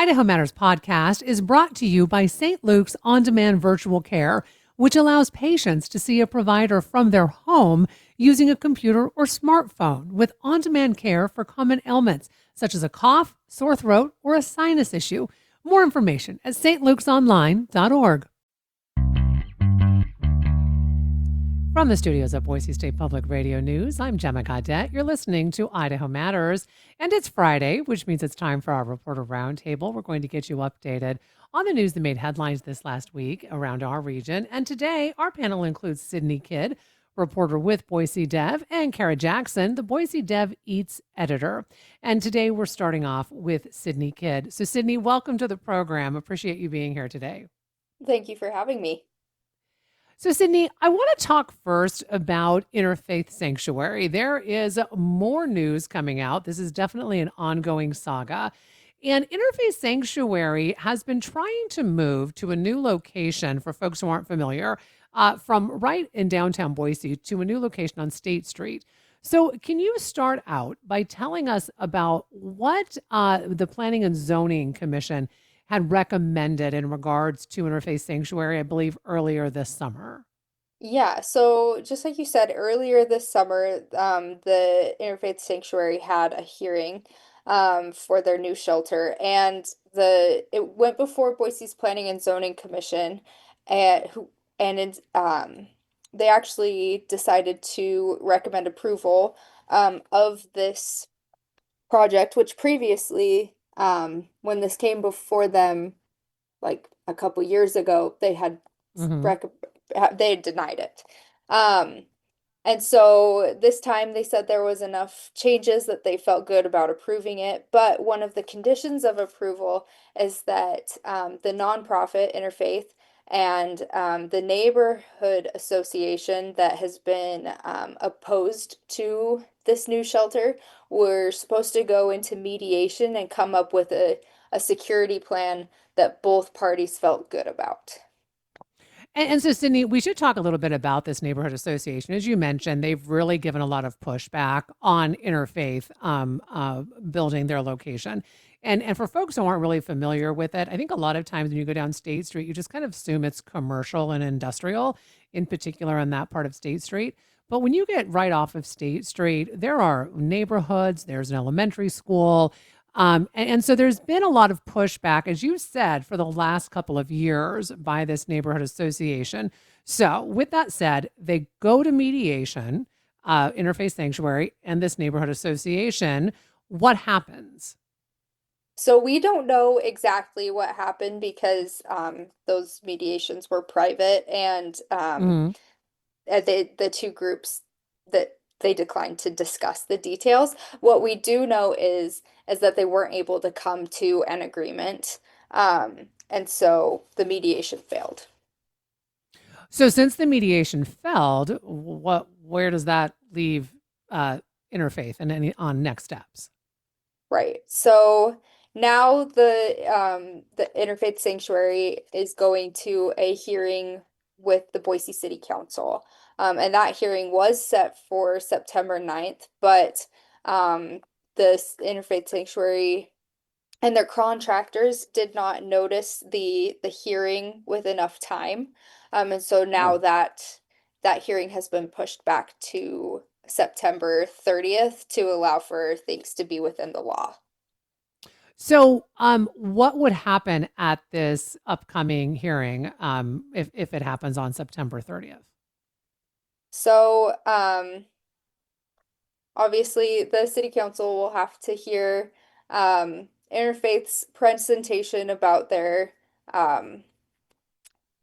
Idaho Matters podcast is brought to you by St. Luke's On-Demand Virtual Care, which allows patients to see a provider from their home using a computer or smartphone with on-demand care for common ailments such as a cough, sore throat, or a sinus issue. More information at stlukesonline.org. From the studios of Boise State Public Radio News, I'm Gemma Gaudette. You're listening to Idaho Matters, and it's Friday, which means it's time for our Reporter Roundtable. We're going to get you updated on the news that made headlines this last week around our region. And today, our panel includes Sydney Kidd, reporter with Boise Dev, and Kara Jackson, the Boise Dev Eats editor. And today, we're starting off with Sydney Kidd. So, Sydney, welcome to the program. Appreciate you being here today. Thank you for having me. So, Sydney, I want to talk first about Interfaith Sanctuary. There is more news coming out. This is definitely an ongoing saga. And Interfaith Sanctuary has been trying to move to a new location, for folks who aren't familiar, from right in downtown Boise to a new location on State Street. So can you start out by telling us about what the Planning and Zoning Commission had recommended in regards to Interfaith Sanctuary, I believe, earlier this summer? Yeah, so just like you said earlier this summer, the Interfaith Sanctuary had a hearing for their new shelter, and it went before Boise's Planning and Zoning Commission, and who and it, they actually decided to recommend approval of this project, which previously, when this came before them, like a couple years ago, Hmm. rec they had denied it. Um, and so this time they said there was enough changes that they felt good about approving it. But one of the conditions of approval is that the nonprofit Interfaith and the neighborhood association that has been opposed to this new shelter were supposed to go into mediation and come up with a security plan that both parties felt good about. And so, Sydney, we should talk a little bit about this neighborhood association. As you mentioned, they've really given a lot of pushback on interfaith building their location. And for folks who aren't really familiar with it, I think a lot of times when you go down State Street, you just kind of assume it's commercial and industrial, in particular on that part of State Street. But when you get right off of State Street, there are neighborhoods, there's an elementary school. And so there's been a lot of pushback, as you said, for the last couple of years by this neighborhood association. So, with that said, they go to mediation, Interfaith Sanctuary, and this neighborhood association. What happens? So we don't know exactly what happened because those mediations were private, and Hmm. the two groups that they declined to discuss the details. What we do know is that they weren't able to come to an agreement, and so the mediation failed. So, since the mediation failed, where does that leave Interfaith and any on next steps? Right. So now the Interfaith Sanctuary is going to a hearing with the Boise City Council. And that hearing was set for September 9th, but this Interfaith Sanctuary and their contractors did not notice the hearing with enough time. And so now Oh. that hearing has been pushed back to September 30th to allow for things to be within the law. So, what would happen at this upcoming hearing, if it happens on September 30th? So, obviously, the city council will have to hear Interfaith's presentation about um,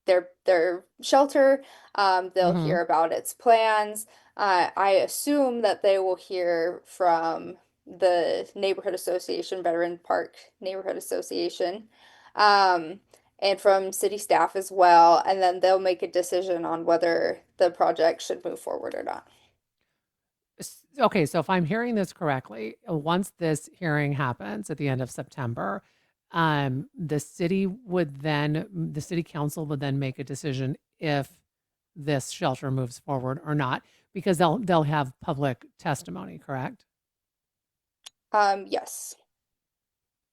their shelter. They'll Hmm. hear about its plans. I assume that they will hear from the neighborhood association, Veteran Park Neighborhood Association, um, and from city staff as well. And then they'll make a decision on whether the project should move forward or not. Okay, so if I'm hearing this correctly, once this hearing happens at the end of September, the city council would then make a decision if this shelter moves forward or not, because they'll have public testimony, correct? Yes.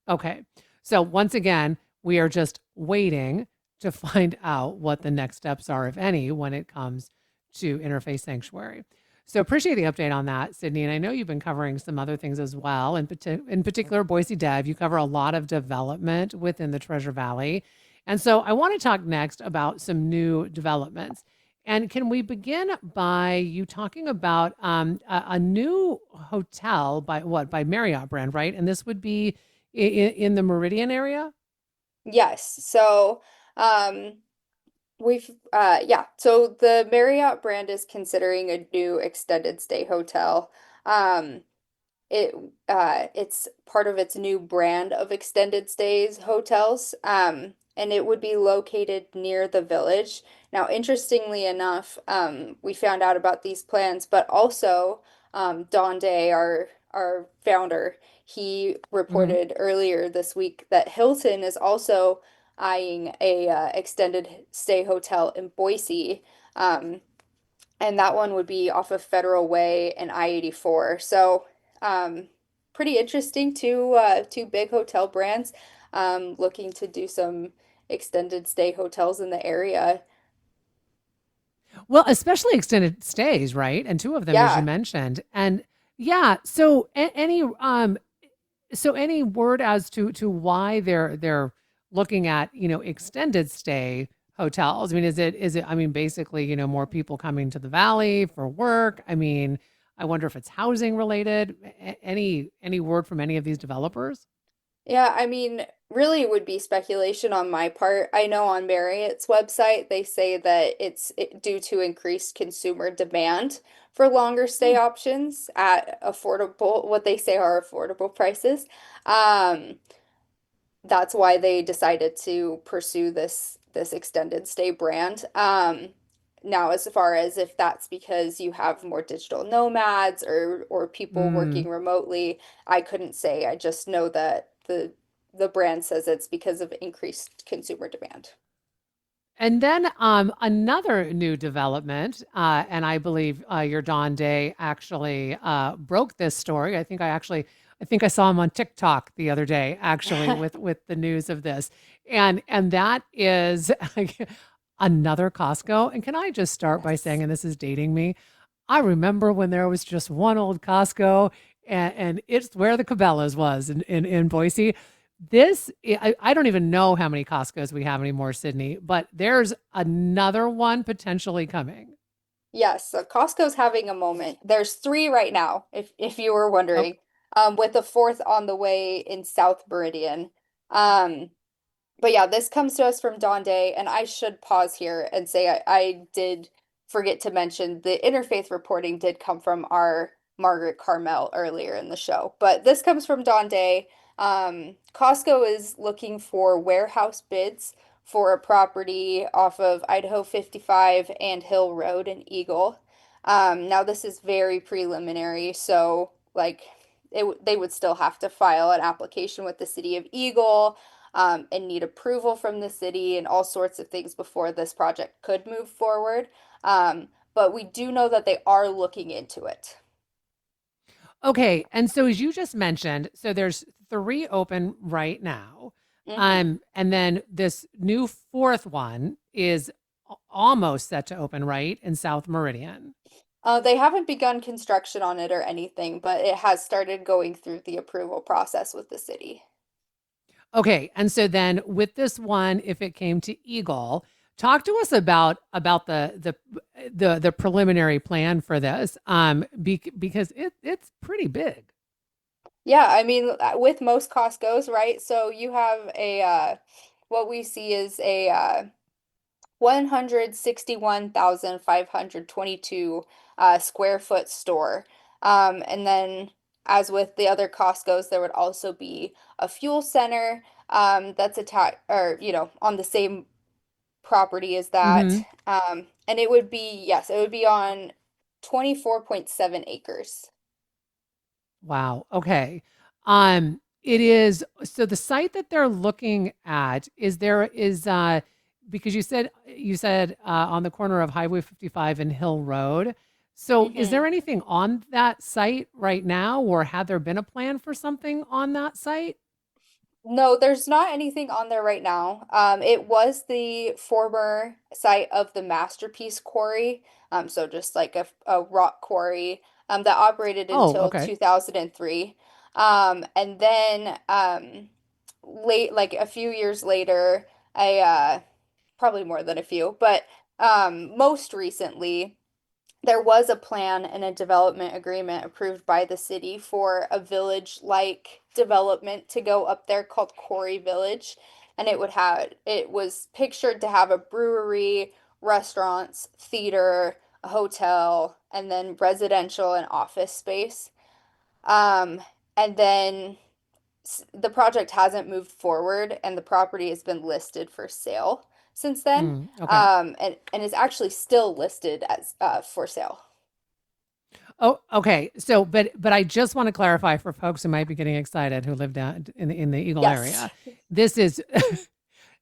Okay. So once again, we are just waiting to find out what the next steps are, if any, when it comes to interface sanctuary. So appreciate the update on that, Sydney. And I know you've been covering some other things as well. In particular, Boise Dev, you cover a lot of development within the Treasure Valley. And so I want to talk next about some new developments. And can we begin by you talking about a new hotel by what? By Marriott brand, right? And this would be in the Meridian area? Yes. So, um, so the Marriott brand is considering a new extended stay hotel. Um, It it's part of its new brand of extended stays hotels. And it would be located near the village. Now, interestingly enough, we found out about these plans, but also Don Day, our founder, he Mhm. reported earlier this week that Hilton is also eyeing a extended stay hotel in Boise. Um, and that one would be off of Federal Way and I-84. So, pretty interesting. Two big hotel brands, looking to do some extended stay hotels in the area. Well, especially extended stays, right? And two of them, as you Yeah. mentioned. And yeah, so any word as to why they're looking at, extended stay hotels? I mean, is it I mean, basically, more people coming to the valley for work? I mean, I wonder if it's housing related. Any word from any of these developers? Yeah, I mean, really it would be speculation on my part. I know on Marriott's website they say that due to increased consumer demand for longer stay Hmm. options at affordable, what they say are affordable prices. Um, that's why they decided to pursue this extended stay brand. Now, as far as if that's because you have more digital nomads or people Mm. working remotely, I couldn't say. I just know that the brand says it's because of increased consumer demand. And then another new development, and I believe your Don Day actually broke this story. I think I saw him on TikTok the other day, actually, with the news of this, and that is another Costco. And can I just start by saying, Yes. and this is dating me, I remember when there was just one old Costco, and it's where the Cabela's was in Boise. I don't even know how many Costco's we have anymore, Sydney, but there's another one potentially coming. Yes, so Costco's having a moment. There's three right now, if you were Okay. wondering, with a fourth on the way in South Meridian. Um, But yeah, this comes to us from Dawn Day, and I should pause here and say I did forget to mention the interfaith reporting did come from our Margaret Carmel earlier in the show. But this comes from Dawn Day. Costco is looking for warehouse bids for a property off of Idaho 55 and Hill Road in Eagle. Now this is very preliminary, so like they would still have to file an application with the city of Eagle and need approval from the city and all sorts of things before this project could move forward. But we do know that they are looking into it. Okay. And so as you just mentioned, so there's three open right now. Hmm. And then this new fourth one is almost set to open, right? In South Meridian. They haven't begun construction on it or anything, but it has started going through the approval process with the city. Okay, and so then with this one, if it came to Eagle, talk to us about the preliminary plan for this, because it's pretty big. Yeah, I mean, with most Costco's, right? So you have what we see is a 161,522 square foot store. And then, as with the other Costco's, there would also be a fuel center that's attached or, on the same property as that. Hmm. And it would be, yes, it would be on 24.7 acres. Wow. Okay. It is so the site that they're looking at is because you said on the corner of Highway 55 and Hill Road. So is Hmm. there anything on that site right now, or had there been a plan for something on that site? No, there's not anything on there right now. It was the former site of the Masterpiece Quarry. So just like a rock quarry, that operated Oh, until okay. 2003. And then late, like a few years later, probably more than a few, but most recently, there was a plan and a development agreement approved by the city for a village-like development to go up there called Quarry Village. And it was pictured to have a brewery, restaurants, theater, a hotel, and then residential and office space. Um, and then the project hasn't moved forward and the property has been listed for sale since then. Okay. And is actually still listed as for sale. Oh, okay. So, but I just want to clarify for folks who might be getting excited who live down in the Eagle Yes. area. This is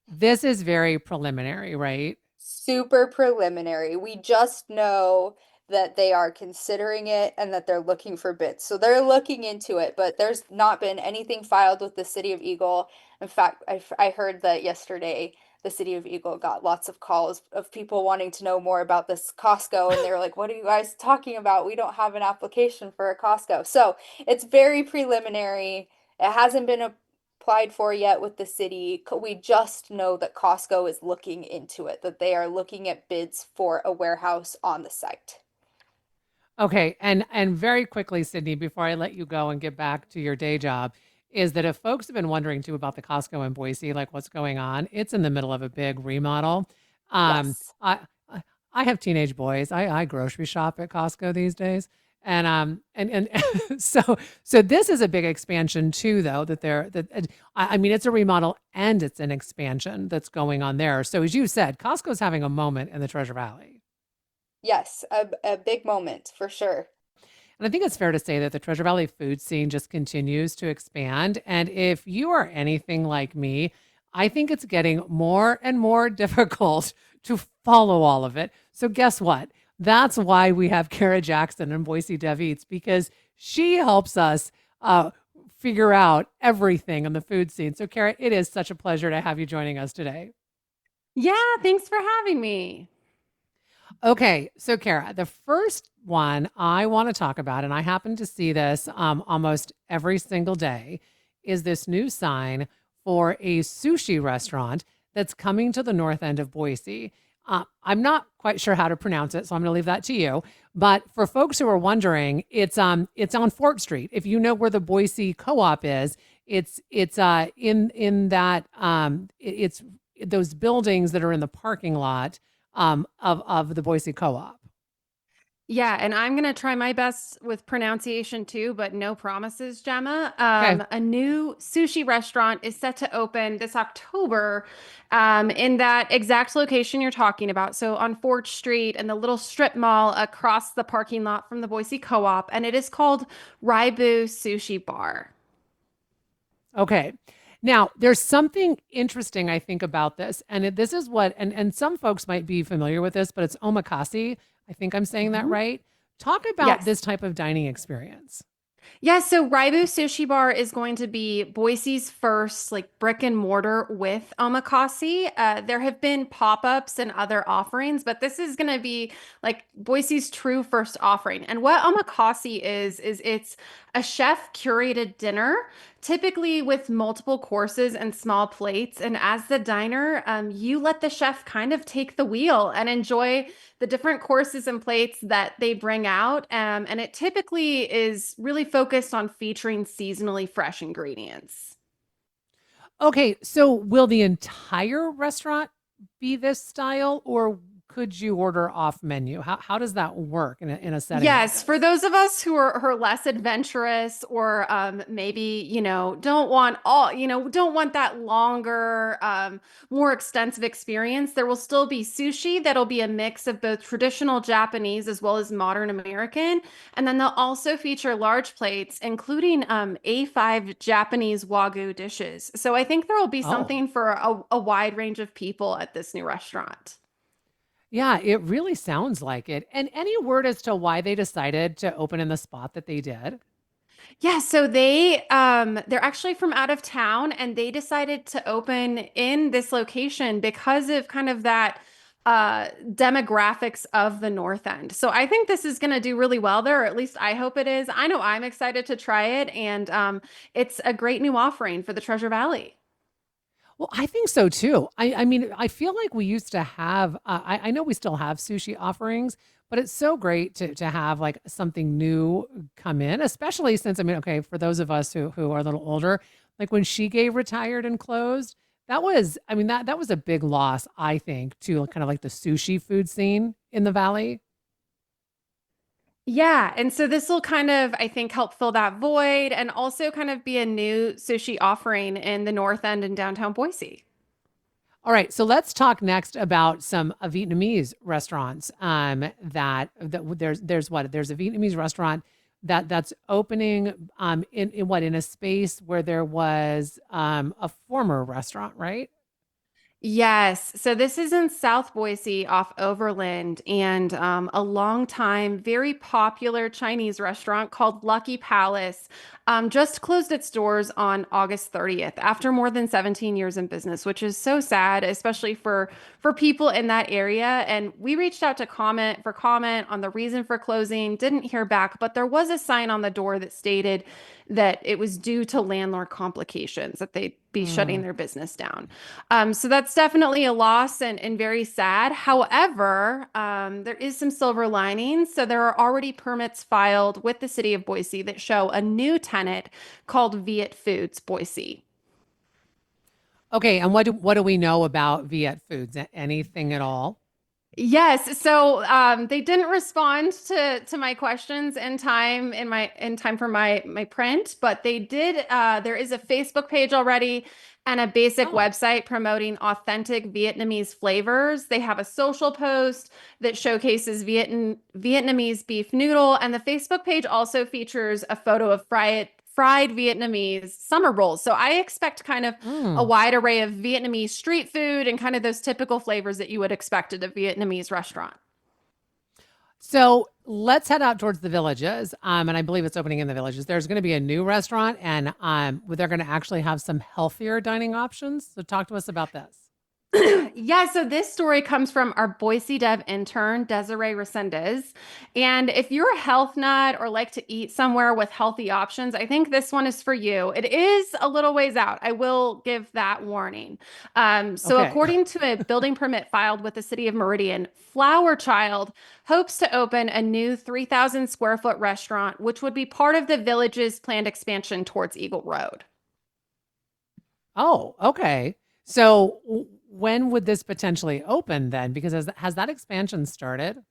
this is very preliminary, right? Super preliminary. We just know that they are considering it and that they're looking for bids. So they're looking into it, but there's not been anything filed with the City of Eagle. In fact, I heard that yesterday the City of Eagle got lots of calls of people wanting to know more about this Costco, and they were like, "What are you guys talking about? We don't have an application for a Costco." So it's very preliminary. It hasn't been applied for yet with the city. We just know that Costco is looking into it, that they are looking at bids for a warehouse on the site. Okay, and very quickly, Sydney, before I let you go and get back to your day job, is that if folks have been wondering too about the Costco in Boise, like what's going on, it's in the middle of a big remodel. Um, Yes. I I I have teenage boys. I grocery shop at Costco these days, and so this is a big expansion too, though. I mean, it's a remodel and it's an expansion that's going on there. So as you said, Costco's having a moment in the Treasure Valley. Yes, a big moment for sure. And I think it's fair to say that the Treasure Valley food scene just continues to expand. And if you are anything like me, I think it's getting more and more difficult to follow all of it. So, guess what? That's why we have Kara Jackson and Boise Dev Eats, because she helps us figure out everything on the food scene. So, Kara, it is such a pleasure to have you joining us today. Yeah, thanks for having me. Okay, so Kara, the first one I want to talk about, and I happen to see this almost every single day, is this new sign for a sushi restaurant that's coming to the north end of Boise. I'm not quite sure how to pronounce it, so I'm going to leave that to you. But for folks who are wondering, it's on Fort Street. If you know where the Boise Co-op is, it's in that it's those buildings that are in the parking lot of the Boise Co-op. Yeah, and I'm gonna try my best with pronunciation too, but no promises, Gemma. Okay. A new sushi restaurant is set to open this October, in that exact location you're talking about. So on 4th Street and the little strip mall across the parking lot from the Boise Co-op, and it is called Raibu Sushi Bar. Okay. Now, there's something interesting I think about this, and this is what, and some folks might be familiar with this, but it's omakase. I think I'm saying that Mhm. right. Talk about Yes. this type of dining experience. Yeah, so Raibu Sushi Bar is going to be Boise's first like brick and mortar with omakase. There have been pop-ups and other offerings, but this is going to be like Boise's true first offering. And what omakase is it's a chef curated dinner, typically with multiple courses and small plates. And as the diner, you let the chef kind of take the wheel and enjoy the different courses and plates that they bring out. And it typically is really focused on featuring seasonally fresh ingredients. Okay, so will the entire restaurant be this style, or could you order off menu? How does that work in a setting like Yes, for this? those of us who are less adventurous or maybe, don't want that longer, more extensive experience, there will still be sushi that'll be a mix of both traditional Japanese as well as modern American. And then they'll also feature large plates, including A5 Japanese Wagyu dishes. So I think there will be Oh, something for a wide range of people at this new restaurant. yeah, it really sounds like it. And any word as to why they decided to open in the spot that they did? Yeah, so they're actually from out of town and they decided to open in this location because of kind of that demographics of the North End. So I think this is going to do really well there, or at least I hope it is. I know I'm excited to try it, and it's a great new offering for the Treasure Valley. Well, I think so too. I mean, I feel like we used to have. I know we still have sushi offerings, but it's so great to have like something new come in, especially since I mean, okay, for those of us who are a little older, like when she gave retired and closed, that was, I mean, that was a big loss, I think, to kind of like the sushi food scene in the valley. Yeah, and so this will kind of, I think, help fill that void and also kind of be a new sushi offering in the North End in downtown Boise. All right, so let's talk next about some Vietnamese restaurants. That there's what there's a Vietnamese restaurant that's opening in what in a space where there was a former restaurant, right? Yes. So this is in South Boise off Overland, and a long time, very popular Chinese restaurant called Lucky Palace just closed its doors on August 30th after more than 17 years in business, which is so sad, especially for people in that area. And we reached out to comment on the reason for closing, didn't hear back, but there was a sign on the door that stated that it was due to landlord complications, that they'd be shutting Mm. their business down. So that's definitely a loss and very sad. However, there is some silver linings. So there are already permits filed with the city of Boise that show a new tenant called Viet Foods Boise. Okay, and what do we know about Viet Foods? Anything at all? Yes, so they didn't respond to my questions in time for my print, but they did. There is a Facebook page already and a basic Oh. website promoting authentic Vietnamese flavors. They have a social post that showcases Vietnamese beef noodle, and the Facebook page also features a photo of fried Vietnamese summer rolls. So I expect kind of a Mm. wide array of Vietnamese street food and kind of those typical flavors that you would expect at a Vietnamese restaurant. So let's head out towards the villages. And I believe it's opening in the villages. There's going to be a new restaurant, and they're going to actually have some healthier dining options. So talk to us about this. Yeah, so this story comes from our Boise Dev intern, Desiree Resendez. And if you're a health nut or like to eat somewhere with healthy options, I think this one is for you. It is a little ways out. I will give that warning. So, Okay. according to a building permit filed with the city of Meridian, Flower Child hopes to open a new 3,000 square foot restaurant, which would be part of the village's planned expansion towards Eagle Road. Oh, okay. So when would this potentially open then? Because has that expansion started?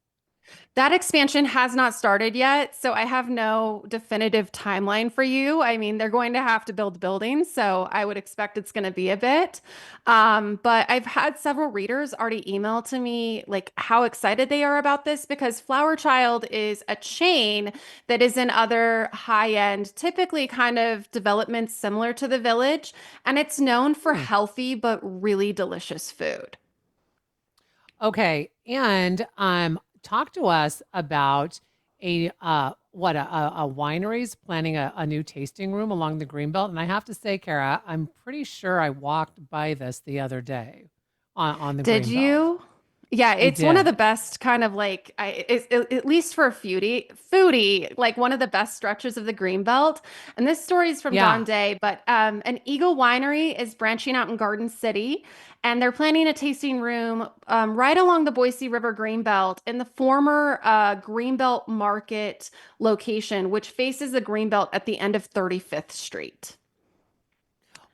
That expansion has not started yet, so I have no definitive timeline for you. I mean, they're going to have to build buildings, so I would expect it's going to be a bit. But I've had several readers already email to me like how excited they are about this because Flower Child is a chain that is in other high-end, typically kind of developments similar to the Village, and it's known for Hmm. healthy but really delicious food. Okay. And talk to us about a winery's planning a new tasting room along the Greenbelt. And I have to say, Kara, I'm pretty sure I walked by this the other day on the Did Greenbelt. you? Yeah, I it's one of did. the best kind of like at least for a foodie, like one of the best stretches of the Greenbelt. And this story is from John Yeah. Day, but an Eagle Winery is branching out in Garden City, and they're planning a tasting room right along the Boise River Greenbelt in the former Greenbelt Market location, which faces the Greenbelt at the end of 35th Street.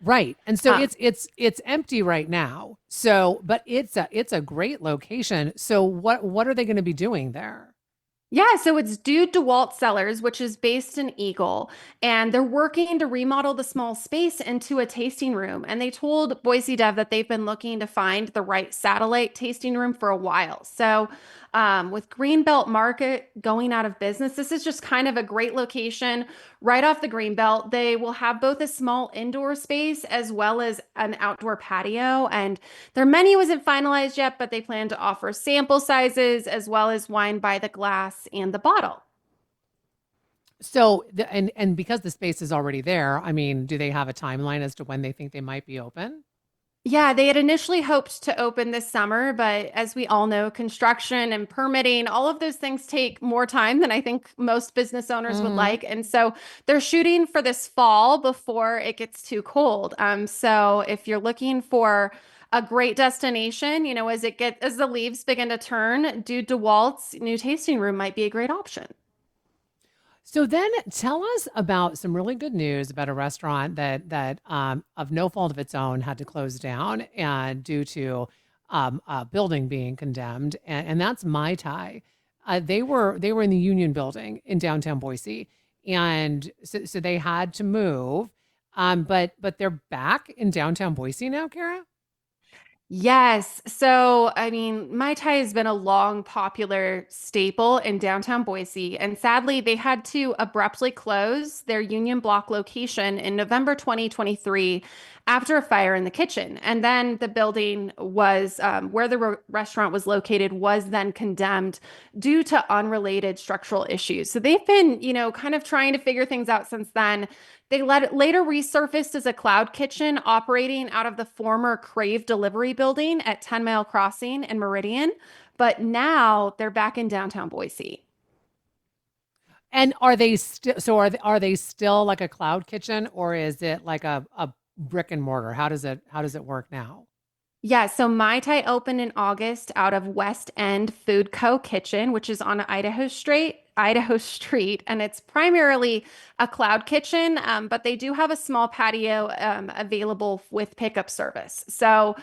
Right. And so Um, it's empty right now. So, but it's a great location. So what are they going to be doing there? Yeah, so it's Dude DeWalt Cellars, which is based in Eagle, and they're working to remodel the small space into a tasting room. And they told Boise Dev that they've been looking to find the right satellite tasting room for a while. So, with Greenbelt Market going out of business, this is just kind of a great location right off the Greenbelt. They will have both a small indoor space as well as an outdoor patio, and their menu isn't finalized yet, but they plan to offer sample sizes as well as wine by the glass and the bottle. So and because the space is already there, I mean, do they have a timeline as to when they think they might be open? Yeah, they had initially hoped to open this summer, but as we all know, construction and permitting, all of those things take more time than I think most business owners would Hmm. like. And so they're shooting for this fall before it gets too cold. So if you're looking for a great destination, as the leaves begin to turn, Dude DeWalt's new tasting room might be a great option. So then tell us about some really good news about a restaurant that of no fault of its own had to close down and due to a building being condemned, and that's Mai Tai. They were in the Union Building in downtown Boise, and so they had to move, but they're back in downtown Boise now, Kara. Yes. So, I mean, Mai Tai has been a long popular staple in downtown Boise, and sadly, they had to abruptly close their Union Block location in November 2023 after a fire in the kitchen. And then the building was where the restaurant was located was then condemned due to unrelated structural issues. So they've been, kind of trying to figure things out since then. They later resurfaced as a cloud kitchen operating out of the former Crave Delivery building at 10 Mile Crossing and Meridian, but now they're back in downtown Boise. And are they still are they still like a cloud kitchen, or is it like a brick and mortar? How does it work now? Yeah, so Mai Tai opened in August out of West End Food Co. Kitchen, which is on Idaho Street, and it's primarily a cloud kitchen, but they do have a small patio available with pickup service. So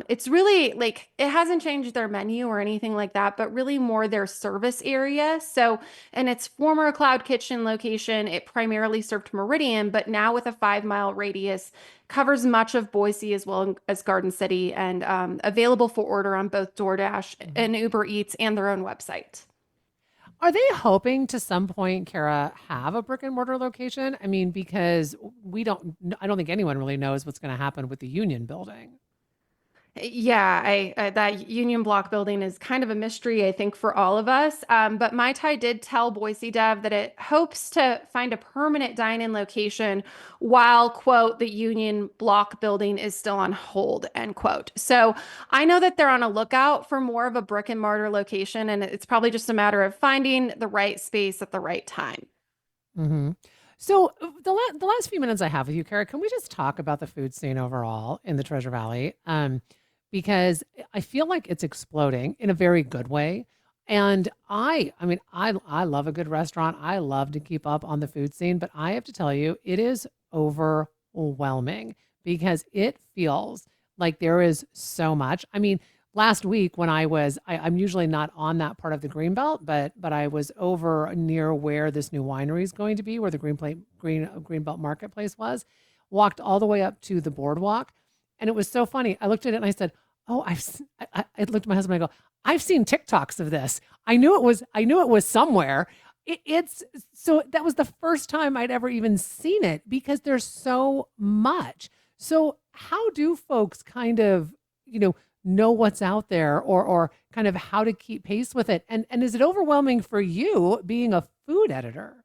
it's really like it hasn't changed their menu or anything like that, but really more their service area. So in its former cloud kitchen location, it primarily served Meridian, but now with a 5 mile radius covers much of Boise as well as Garden City and available for order on both DoorDash Mhm. and Uber Eats and their own website. Are they hoping to some point, Kara, have a brick and mortar location? I mean, because I don't think anyone really knows what's going to happen with the Union Building. Yeah, that Union Block building is kind of a mystery, I think, for all of us. But Mai Tai did tell Boise Dev that it hopes to find a permanent dine-in location while, quote, the Union Block building is still on hold, end quote. So I know that they're on a lookout for more of a brick and mortar location, and it's probably just a matter of finding the right space at the right time. Hmm. So the last few minutes I have with you, Kara, can we just talk about the food scene overall in the Treasure Valley? Because I feel like it's exploding in a very good way. And I mean, I love a good restaurant. I love to keep up on the food scene, but I have to tell you, it is overwhelming because it feels like there is so much. I mean, last week when I'm usually not on that part of the Greenbelt, but I was over near where this new winery is going to be, where the Greenbelt Marketplace was, walked all the way up to the boardwalk. And it was so funny. I looked at it and I said, "Oh, I looked at my husband and I go, I've seen TikToks of this. I knew it was somewhere. It's so that was the first time I'd ever even seen it because there's so much. So how do folks kind of, know what's out there or kind of how to keep pace with it? And is it overwhelming for you being a food editor?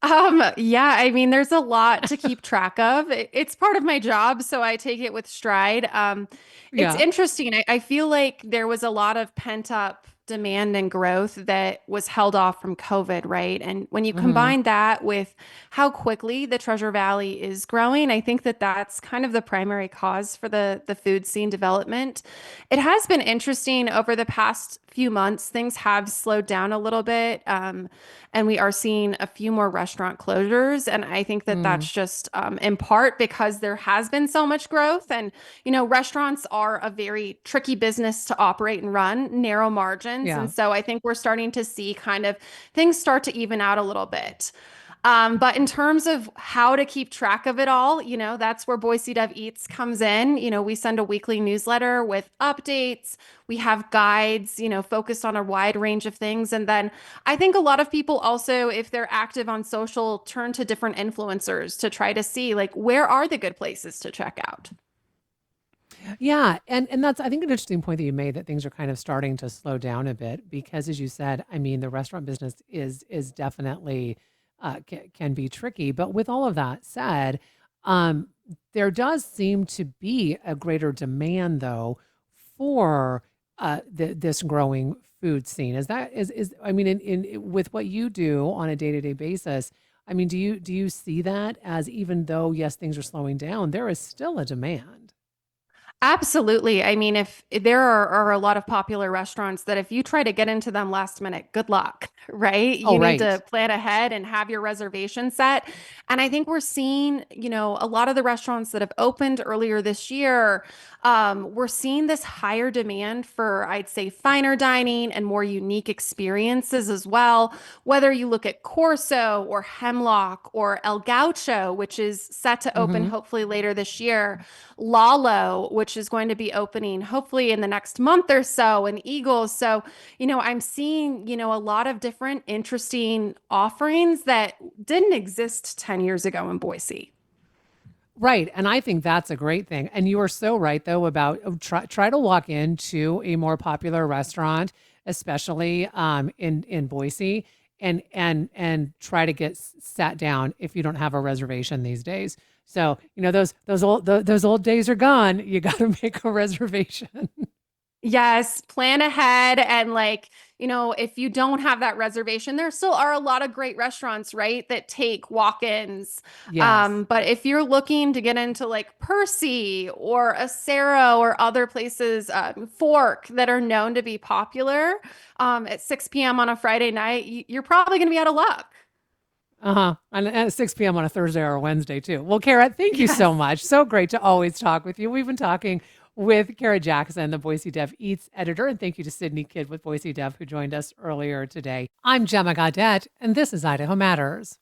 Yeah, I mean, there's a lot to keep track of. It's part of my job, so I take it with stride. It's Yeah. interesting. I feel like there was a lot of pent-up demand and growth that was held off from COVID, right? And when you Hmm. combine that with how quickly the Treasure Valley is growing, I think that that's kind of the primary cause for the food scene development. It has been interesting over the past few months. Things have slowed down a little bit. And we are seeing a few more restaurant closures. And I think that Mm, that's just in part because there has been so much growth. And, restaurants are a very tricky business to operate and run, narrow margins. And yeah. so I think we're starting to see kind of things start to even out a little bit. But in terms of how to keep track of it all, that's where Boise Dev Eats comes in. We send a weekly newsletter with updates. We have guides, focused on a wide range of things. And then I think a lot of people also, if they're active on social, turn to different influencers to try to see like where are the good places to check out. Yeah, and that's I think an interesting point that you made that things are kind of starting to slow down a bit because as you said, I mean the restaurant business is definitely can be tricky. But with all of that said, um, there does seem to be a greater demand though for this growing food scene. Is I mean in with what you do on a day-to-day basis, I mean do you see that as even though yes things are slowing down, there is still a demand? Absolutely. I mean, if there are a lot of popular restaurants that if you try to get into them last minute, good luck, right? Oh, You need right. to plan ahead and have your reservation set. And I think we're seeing, a lot of the restaurants that have opened earlier this year, we're seeing this higher demand for, I'd say, finer dining and more unique experiences as well. Whether you look at Corso or Hemlock or El Gaucho, which is set to open Mhm. hopefully later this year. Lalo, which is going to be opening hopefully in the next month or so, and Eagles. So, I'm seeing, a lot of different interesting offerings that didn't exist 10 years ago in Boise. Right, and I think that's a great thing, and you are so right, though, about try to walk into a more popular restaurant, especially, in Boise, and try to get sat down if you don't have a reservation these days. So, those old days are gone. You gotta make a reservation. Yes, plan ahead. And if you don't have that reservation, there still are a lot of great restaurants, right, that take walk-ins. Yes. But if you're looking to get into like Percy or Acero or other places, Fork that are known to be popular, at 6 p.m. on a Friday night, you're probably going to be out of luck. Uh-huh. And at 6 p.m. on a Thursday or a Wednesday, too. Well, Kara, thank you so Yes. much. So great to always talk with you. We've been talking with Kara Jackson, the Boise Dev Eats editor, and thank you to Sydney Kidd with Boise Dev, who joined us earlier today. I'm Gemma Gaudette, and this is Idaho Matters.